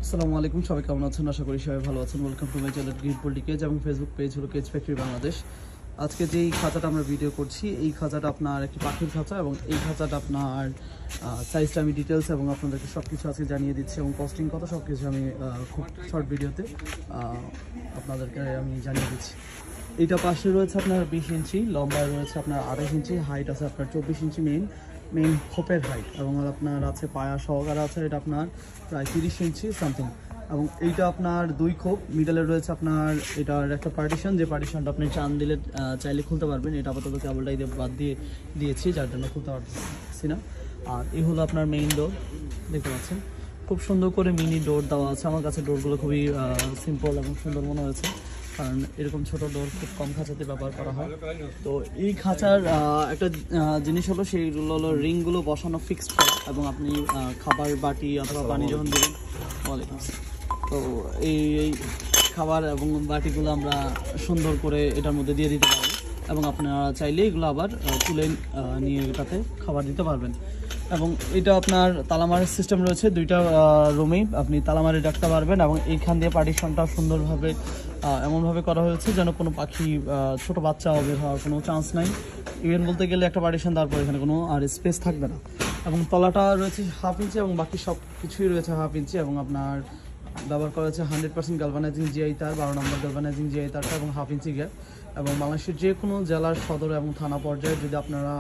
আসসালামু আলাইকুম, সবাই কেমন আছেন? আশা করি সবাই ভালো আছেন। Welcome to my channel green poultry cage এবং ফেসবুক পেজ হলো কেজ ফ্যাক্টরি বাংলাদেশ। আজকে যেই খাঁচাটা আমরা ভিডিও করছি, এই খাঁচাটা আপনার একটি পাখির খাঁচা এবং এই খাঁচাটা আপনার সাইজটা আমি ডিটেলস এবং আপনাদেরকে সব কিছু আজকে জানিয়ে দিচ্ছি এবং কস্টিং কত সব কিছু আমি খুব শর্ট ভিডিওতে আপনাদেরকে আমি জানিয়ে দিচ্ছি। এইটা পাশে রয়েছে আপনার 20 ইঞ্চি, লম্বায় রয়েছে আপনার 28 ইঞ্চি, হাইট আছে আপনার 24 ইঞ্চি মেইন খোপের হাইট, এবং আপনার আছে পায়া সহকারে আছে এটা আপনার প্রায় 30 ইঞ্চি সামথিং। এবং এইটা আপনার 2 খোপ, মিডলে রয়েছে আপনার এটার একটা পার্টিশন, যে পার্টিশনটা আপনি চান দিলে চাইলে খুলতে পারবেন। এটা আপাতত কেবলটাই বাদ দিয়েছি, যার জন্য খুলতে পারছি না। আর এই হলো আপনার মেইন ডোর, দেখতে পাচ্ছেন খুব সুন্দর করে মিনি ডোর দেওয়া আছে। আমার কাছে ডোরগুলো খুবই সিম্পল এবং সুন্দর মনে হয়েছে, কারণ এরকম ছোট ডোর খুব কম খাঁচাতে ব্যবহার করা হয়। তো এই খাঁচার একটা জিনিস হলো, সেইগুলো হলো রিংগুলো বসানো ফিক্সড করা, এবং আপনি খাবার বাটি অথবা পানি যখন দেবেন, তো এই খাবার এবং বাটিগুলো আমরা সুন্দর করে এটার মধ্যে দিয়ে দিতে পারবো, এবং আপনারা চাইলে এগুলো আবার তুলে নিয়ে এটাতে খাবার দিতে পারবেন। এবং এটা আপনার তালামারের সিস্টেম রয়েছে, 2টা রুমেই আপনি তালামারি রাখতে পারবেন। এবং এইখান দিয়ে পার্টিশনটা সুন্দরভাবে এমনভাবে করা হয়েছে যেন কোনো পাখি ছোট বাচ্চা বের হওয়ার কোনো চান্স নাই। ইভেন বলতে গেলে একটা পার্টিশন, তারপর এখানে কোনো আর স্পেস থাকবে না। এবং তলাটা রয়েছে 1/2 ইঞ্চি এবং বাকি সব কিছুই রয়েছে 1/2 ইঞ্চি। এবং আপনার ব্যবহার করা হয়েছে 100% গ্যালভানাইজিং জিআই তার, 12 নম্বর গ্যালভানাইজিং জিআই তারটা, এবং 1/2 ইঞ্চি গ্যাপ। এবং বাংলাদেশের যে কোনো জেলার সদর এবং থানা পর্যায়ে, যদি আপনারা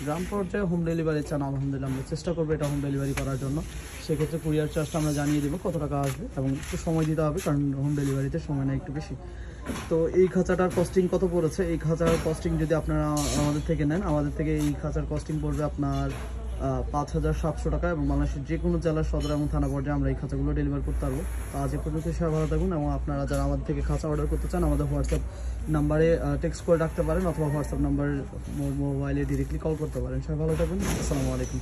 গ্রাম পর্যায়ে হোম ডেলিভারি চান, আলহামদুলিল্লাহ আমরা চেষ্টা করবো এটা হোম ডেলিভারি করার জন্য। সেক্ষেত্রে কুরিয়ার চার্জটা আমরা জানিয়ে দেবো কত টাকা আসবে, এবং একটু সময় দিতে হবে, কারণ হোম ডেলিভারিতে সময় নেয় একটু বেশি। তো এই খাঁচাটার কস্টিং কত পড়েছে? এই খাঁচার কস্টিং যদি আপনারা আমাদের থেকে নেন, আমাদের থেকে এই খাঁচার কস্টিং পড়বে আপনার 5,700 টাকা, এবং বাংলাদেশের যে কোনো জেলার সদর এবং থানা পর্যায়ে আমরা এই খাঁচাগুলো ডেলিভার করতে পারবো। তো আজ এ পর্যন্ত সবাই ভালো থাকুন, এবং আপনারা যারা আমাদের থেকে খাঁচা অর্ডার করতে চান, আমাদের হোয়াটসঅ্যাপ নাম্বারে টেক্সট করে রাখতে পারেন, অথবা হোয়াটসঅ্যাপ নাম্বার মোবাইলে ডিরেক্টলি কল করতে পারেন। সবাই ভালো থাকুন, আসসালামু আলাইকুম।